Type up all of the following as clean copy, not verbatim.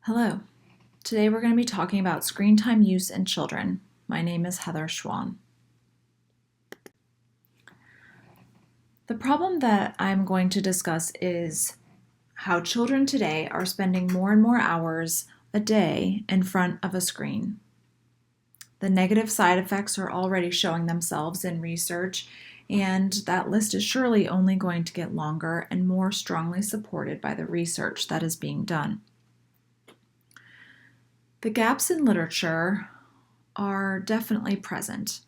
Hello. Today we're going to be talking about screen time use in children. My name is Heather Schwan. The problem that I'm going to discuss is how children today are spending more and more hours a day in front of a screen. The negative side effects are already showing themselves in research, and that list is surely only going to get longer and more strongly supported by the research that is being done. The gaps in literature are definitely present.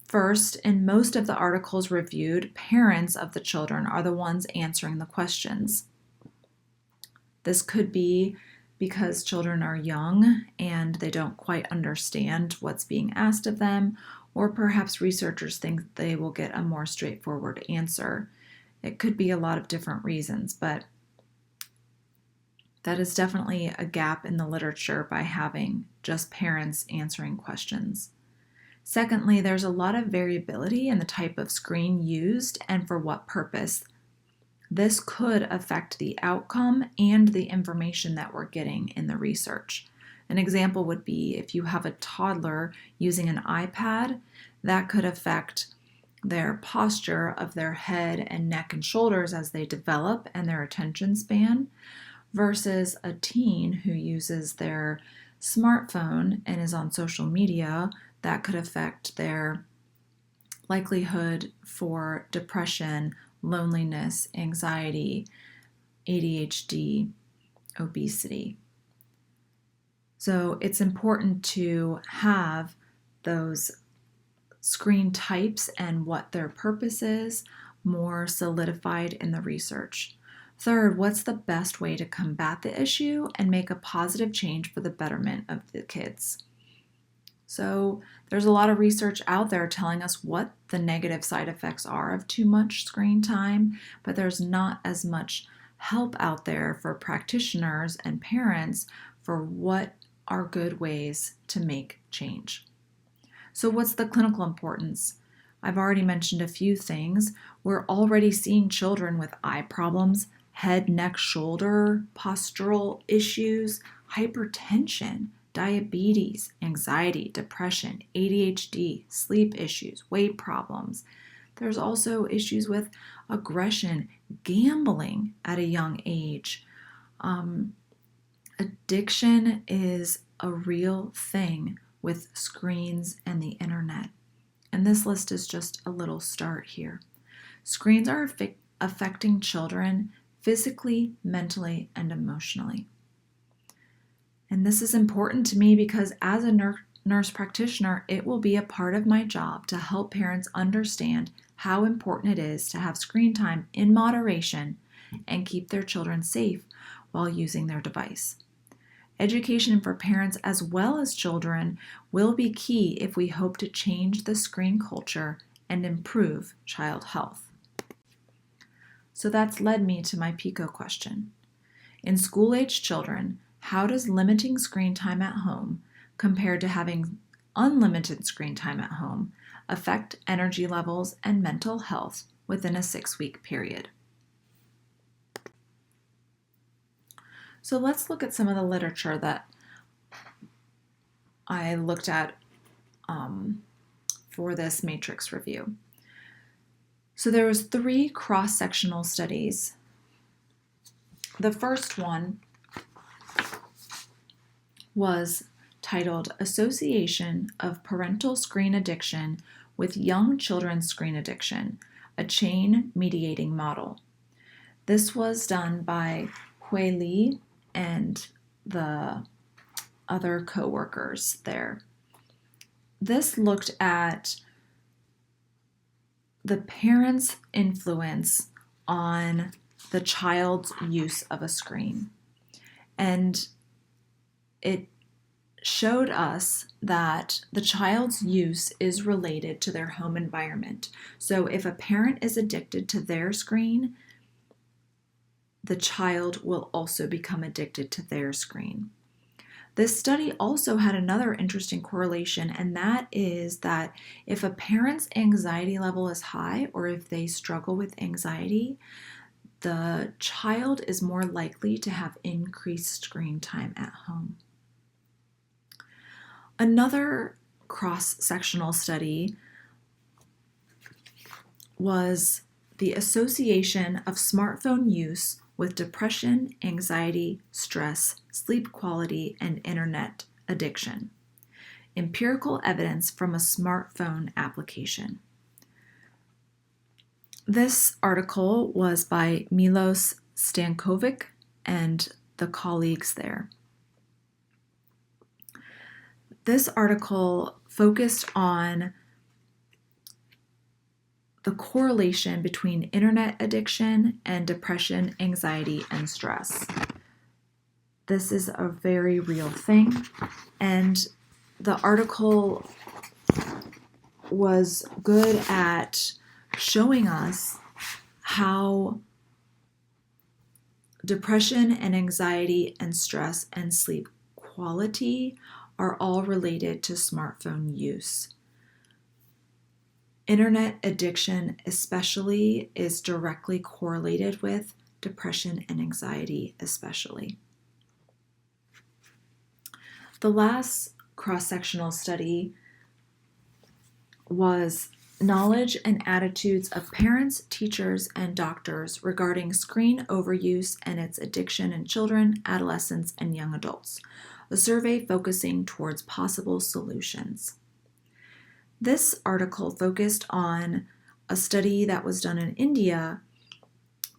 First, in most of the articles reviewed, parents of the children are the ones answering the questions. This could be because children are young and they don't quite understand what's being asked of them, or perhaps researchers think they will get a more straightforward answer. It could be a lot of different reasons, but that is definitely a gap in the literature by having just parents answering questions. Secondly, there's a lot of variability in the type of screen used and for what purpose. This could affect the outcome and the information that we're getting in the research. An example would be if you have a toddler using an iPad, that could affect their posture of their head and neck and shoulders as they develop and their attention span, versus a teen who uses their smartphone and is on social media. That could affect their likelihood for depression, loneliness, anxiety, ADHD, obesity. So it's important to have those screen types and what their purpose is more solidified in the research. Third, what's the best way to combat the issue and make a positive change for the betterment of the kids? So there's a lot of research out there telling us what the negative side effects are of too much screen time, but there's not as much help out there for practitioners and parents for what are good ways to make change. So what's the clinical importance? I've already mentioned a few things. We're already seeing children with eye problems, head, neck, shoulder, postural issues, hypertension, diabetes, anxiety, depression, ADHD, sleep issues, weight problems. There's also issues with aggression, gambling at a young age. Addiction is a real thing with screens and the internet. And this list is just a little start here. Screens are affecting children physically, mentally, and emotionally. And this is important to me because as a nurse practitioner, it will be a part of my job to help parents understand how important it is to have screen time in moderation and keep their children safe while using their device. Education for parents as well as children will be key if we hope to change the screen culture and improve child health. So that's led me to my PICO question. In school-age children, how does limiting screen time at home compared to having unlimited screen time at home affect energy levels and mental health within a 6-week period? So let's look at some of the literature that I looked at for this matrix review. So there was 3 cross-sectional studies. The first one was titled Association of Parental Screen Addiction with Young Children's Screen Addiction, a Chain Mediating Model. This was done by Hui Li and the other co-workers there. This looked at the parents' influence on the child's use of a screen. And it showed us that the child's use is related to their home environment. So if a parent is addicted to their screen, the child will also become addicted to their screen. This study also had another interesting correlation, and that is that if a parent's anxiety level is high or if they struggle with anxiety, the child is more likely to have increased screen time at home. Another cross-sectional study was the association of smartphone use with depression, anxiety, stress, sleep quality, and internet addiction. Empirical evidence from a smartphone application. This article was by Milos Stankovic and the colleagues there. This article focused on the correlation between internet addiction and depression, anxiety, and stress. This is a very real thing, and the article was good at showing us how depression and anxiety and stress and sleep quality are all related to smartphone use. Internet addiction especially is directly correlated with depression and anxiety especially. The last cross-sectional study was knowledge and attitudes of parents, teachers, and doctors regarding screen overuse and its addiction in children, adolescents, and young adults, a survey focusing towards possible solutions. This article focused on a study that was done in India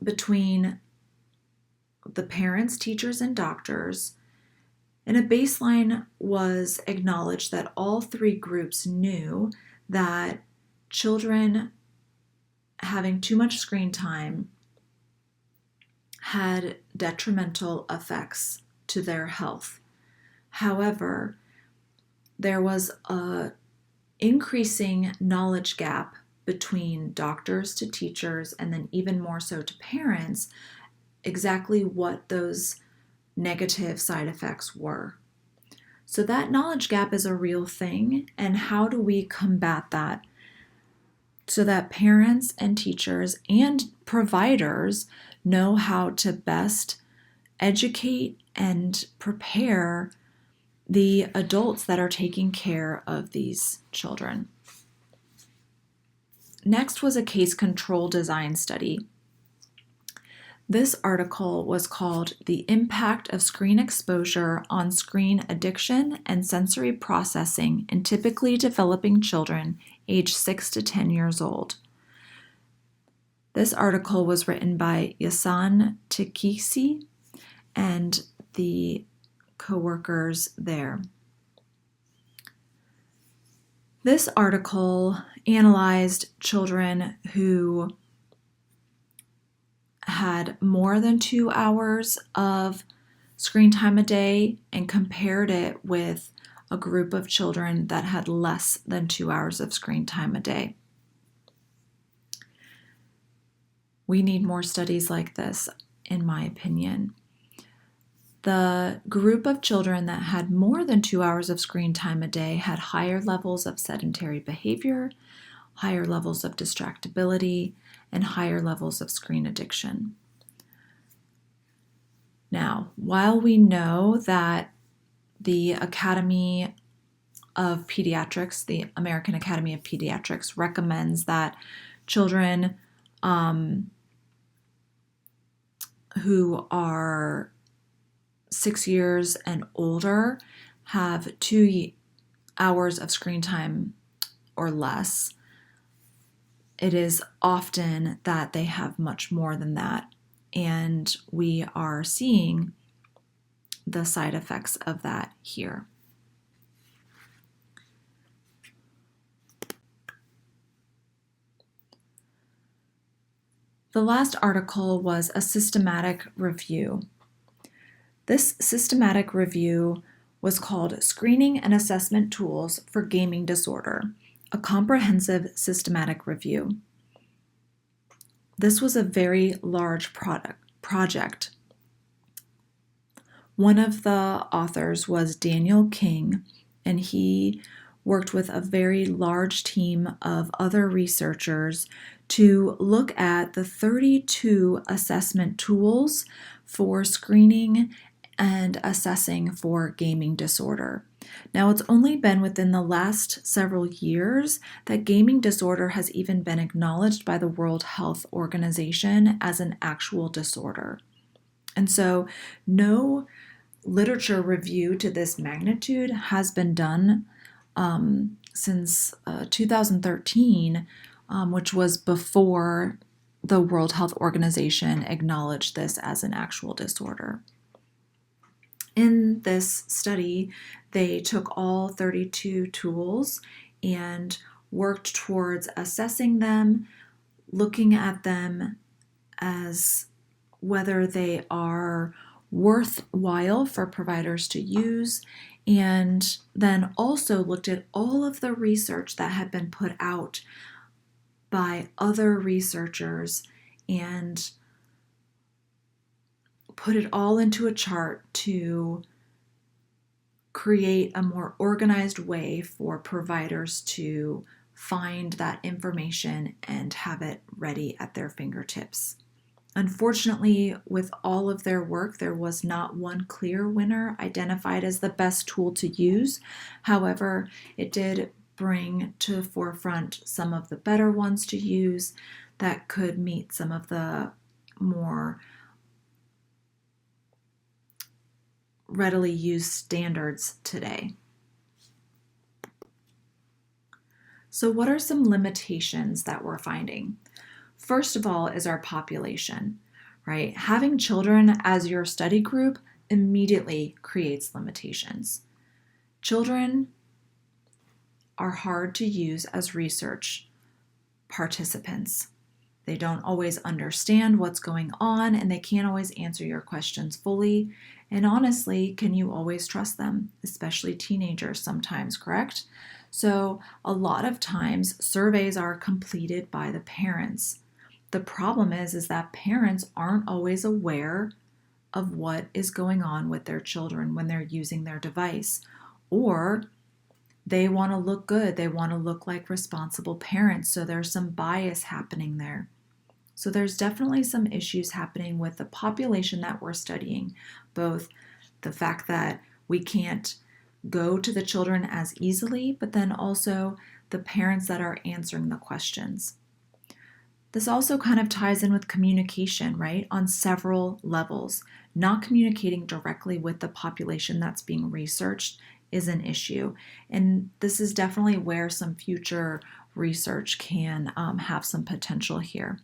between the parents, teachers, and doctors, and a baseline was acknowledged that all three groups knew that children having too much screen time had detrimental effects to their health. However, there was a increasing knowledge gap between doctors to teachers and then even more so to parents, exactly what those negative side effects were. So that knowledge gap is a real thing, and how do we combat that so that parents and teachers and providers know how to best educate and prepare the adults that are taking care of these children. Next was a case control design study. This article was called The Impact of Screen Exposure on Screen Addiction and Sensory Processing in Typically Developing Children aged 6 to 10 years old. This article was written by Yasan Tikisi and the co-workers there. This article analyzed children who had more than 2 hours of screen time a day and compared it with a group of children that had less than 2 hours of screen time a day. We need more studies like this, in my opinion. The group of children that had more than 2 hours of screen time a day had higher levels of sedentary behavior, higher levels of distractibility, and higher levels of screen addiction. Now, while we know that the Academy of Pediatrics, the American Academy of Pediatrics, recommends that children who are 6 years and older have 2 hours of screen time or less, it is often that they have much more than that. And we are seeing the side effects of that here. The last article was a systematic review. This systematic review was called Screening and Assessment Tools for Gaming Disorder, a comprehensive systematic review. This was a very large project. One of the authors was Daniel King, and he worked with a very large team of other researchers to look at the 32 assessment tools for screening and assessing for gaming disorder. Now, it's only been within the last several years that gaming disorder has even been acknowledged by the World Health Organization as an actual disorder. And so, no literature review to this magnitude has been done since 2013, which was before the World Health Organization acknowledged this as an actual disorder. In this study, they took all 32 tools and worked towards assessing them, looking at them as whether they are worthwhile for providers to use, and then also looked at all of the research that had been put out by other researchers and put it all into a chart to create a more organized way for providers to find that information and have it ready at their fingertips. Unfortunately, with all of their work, there was not one clear winner identified as the best tool to use. However, it did bring to the forefront some of the better ones to use that could meet some of the more readily used standards today. So, what are some limitations that we're finding? First of all is our population, right? Having children as your study group immediately creates limitations. Children are hard to use as research participants. They don't always understand what's going on, and they can't always answer your questions fully. And honestly, can you always trust them? Especially teenagers sometimes, correct? So a lot of times surveys are completed by the parents. The problem is that parents aren't always aware of what is going on with their children when they're using their device, or they want to look good. They want to look like responsible parents. So there's some bias happening there. So there's definitely some issues happening with the population that we're studying, both the fact that we can't go to the children as easily, but then also the parents that are answering the questions. This also kind of ties in with communication, right? On several levels. Not communicating directly with the population that's being researched is an issue. And this is definitely where some future research can have some potential here.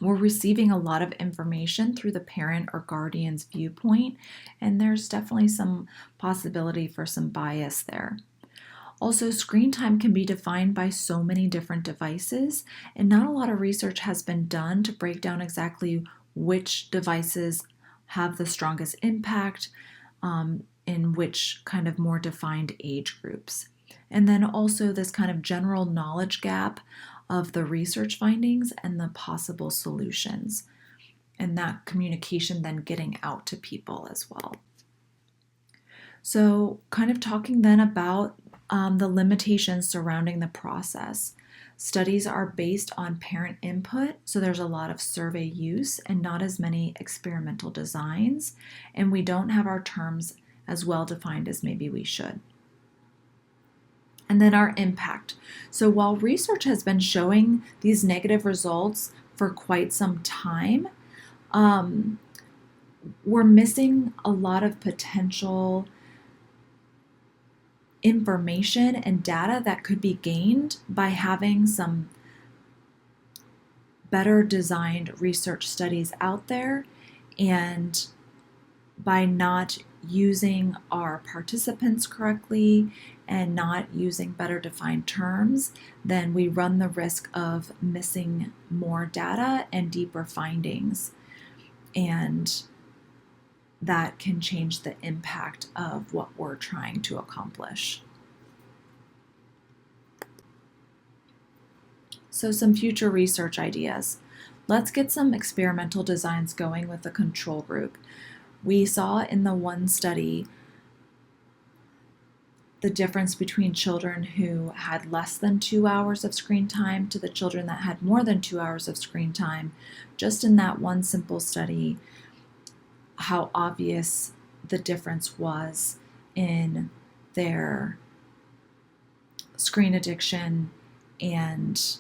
We're receiving a lot of information through the parent or guardian's viewpoint, and there's definitely some possibility for some bias there. Also, screen time can be defined by so many different devices, and not a lot of research has been done to break down exactly which devices have the strongest impact in which kind of more defined age groups. And then also this kind of general knowledge gap of the research findings and the possible solutions, and that communication then getting out to people as well. So kind of talking then about the limitations surrounding the process. Studies are based on parent input, so there's a lot of survey use and not as many experimental designs, and we don't have our terms as well defined as maybe we should. And then our impact. So while research has been showing these negative results for quite some time, we're missing a lot of potential information and data that could be gained by having some better designed research studies out there, and by not using our participants correctly and not using better defined terms, then we run the risk of missing more data and deeper findings. And that can change the impact of what we're trying to accomplish. So some future research ideas. Let's get some experimental designs going with the control group. We saw in the one study the difference between children who had less than 2 hours of screen time to the children that had more than 2 hours of screen time, just in that one simple study, how obvious the difference was in their screen addiction and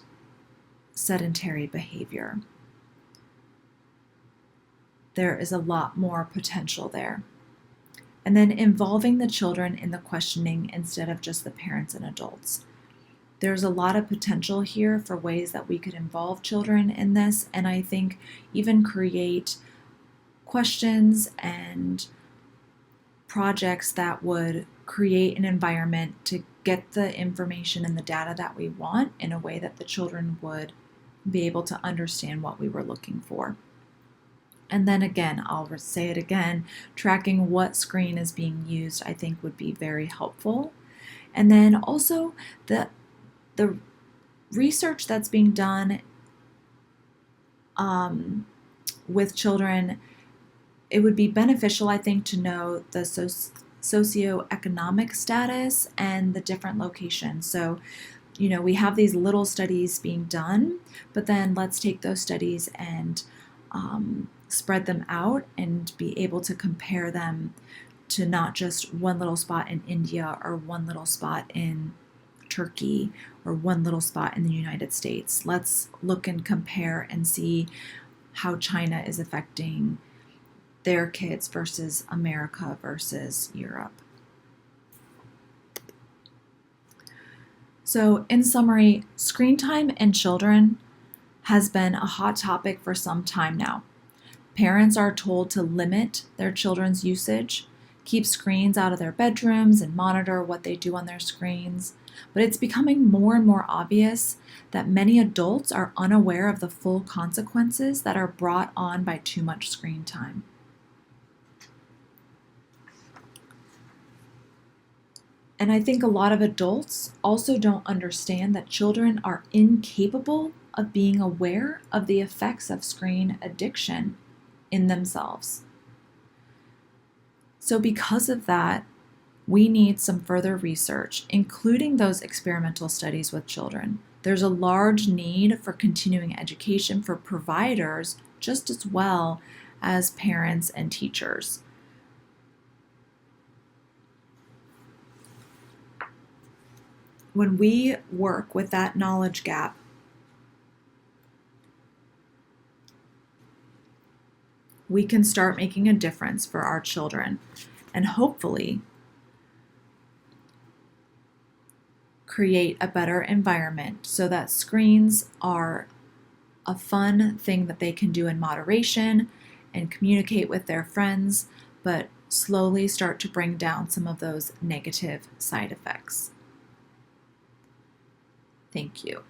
sedentary behavior. There is a lot more potential there. And then involving the children in the questioning instead of just the parents and adults. There's a lot of potential here for ways that we could involve children in this, and I think even create questions and projects that would create an environment to get the information and the data that we want in a way that the children would be able to understand what we were looking for. And then again, I'll say it again, tracking what screen is being used, I think would be very helpful. And then also the research that's being done with children, it would be beneficial, I think, to know the socioeconomic status and the different locations. So, we have these little studies being done, but then let's take those studies and spread them out and be able to compare them to not just one little spot in India or one little spot in Turkey or one little spot in the United States. Let's look and compare and see how China is affecting their kids versus America versus Europe. So in summary, screen time in children has been a hot topic for some time now. Parents are told to limit their children's usage, keep screens out of their bedrooms, and monitor what they do on their screens. But it's becoming more and more obvious that many adults are unaware of the full consequences that are brought on by too much screen time. And I think a lot of adults also don't understand that children are incapable of being aware of the effects of screen addiction in themselves. So because of that, we need some further research, including those experimental studies with children. There's a large need for continuing education for providers just as well as parents and teachers. When we work with that knowledge gap, we can start making a difference for our children and hopefully create a better environment so that screens are a fun thing that they can do in moderation and communicate with their friends, but slowly start to bring down some of those negative side effects. Thank you.